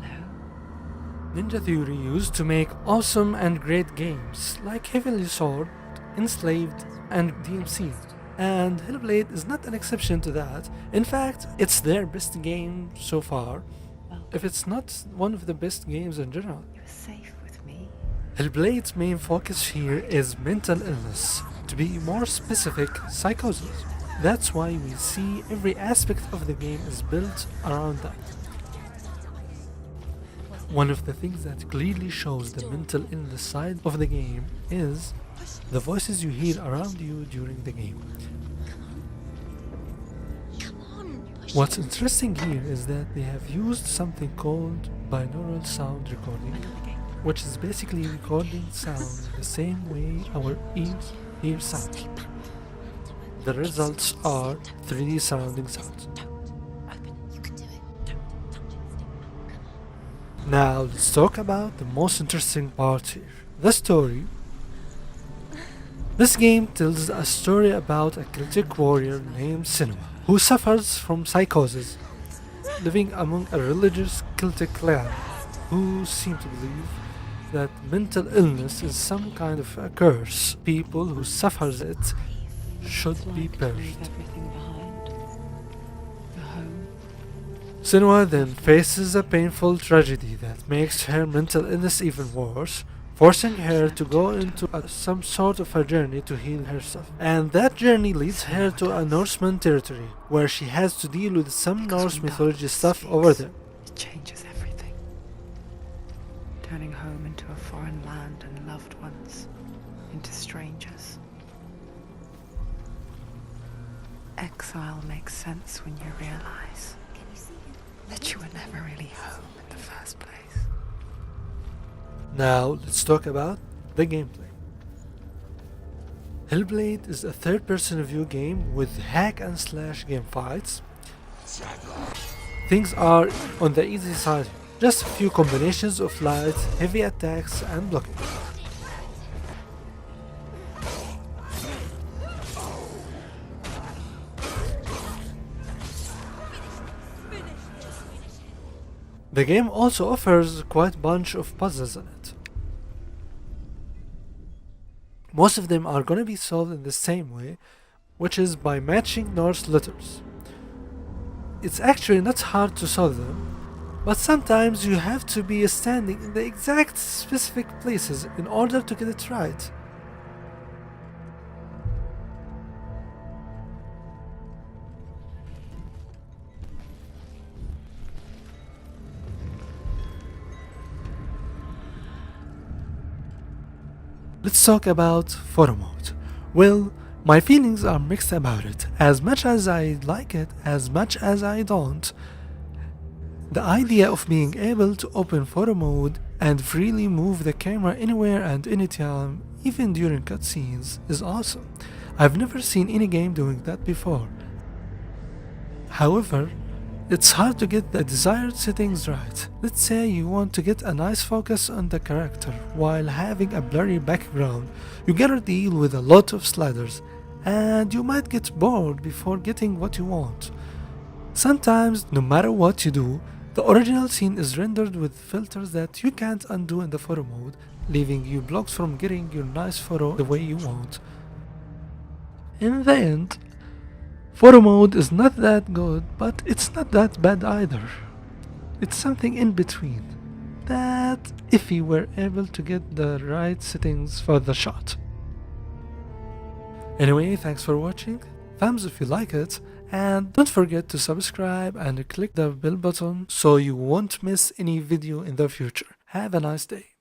Hello. Ninja Theory used to make awesome and great games like Heavenly Sword, Enslaved, and DMC. And HellBlade is not an exception to that. In fact, it's their best game so far, if it's not one of the best games in general. You're safe with me. HellBlade's main focus here is mental illness, to be more specific, psychosis. That's why we see every aspect of the game is built around that. One of the things that clearly shows the mental illness side of the game is the voices you hear around you during the game. What's interesting here is that they have used something called binaural sound recording, which is basically recording sound the same way our ears hear sound. The results are 3D surrounding sounds. Now let's talk about the most interesting part here, the story. This game tells a story about a Celtic warrior named Senua, who suffers from psychosis, living among a religious Celtic clan who seem to believe that mental illness is some kind of a curse. People who suffer it should be purged. Everything behind. The home. Senua then faces a painful tragedy that makes her mental illness even worse, forcing her to go into some sort of a journey to heal herself. And that journey leads her to a Norseman territory, where she has to deal with some Norse mythology stuff over there. It changes everything. Turning home into a foreign land and loved ones into strangers. Exile makes sense when you realize that you were never really home in the first place. Now let's talk about the gameplay. HellBlade is a third-person view game with hack and slash game fights. Things are on the easy side, just a few combinations of light, heavy attacks and blocking. The game also offers quite a bunch of puzzles in it. Most of them are going to be solved in the same way, which is by matching Norse letters. It's actually not hard to solve them, but sometimes you have to be standing in the exact specific places in order to get it right. Let's talk about photo mode. Well, my feelings are mixed about it. As much as I like it, as much as I don't. The idea of being able to open photo mode and freely move the camera anywhere and anytime, even during cutscenes, is awesome. I've never seen any game doing that before. However, it's hard to get the desired settings right. Let's say you want to get a nice focus on the character while having a blurry background. You gotta deal with a lot of sliders, and you might get bored before getting what you want. Sometimes, no matter what you do, the original scene is rendered with filters that you can't undo in the photo mode, leaving you blocked from getting your nice photo the way you want. In the end, photo mode is not that good, but it's not that bad either. It's something in between, that if you were able to get the right settings for the shot. Anyway, thanks for watching, thumbs if you like it, and don't forget to subscribe and click the bell button so you won't miss any video in the future. Have a nice day.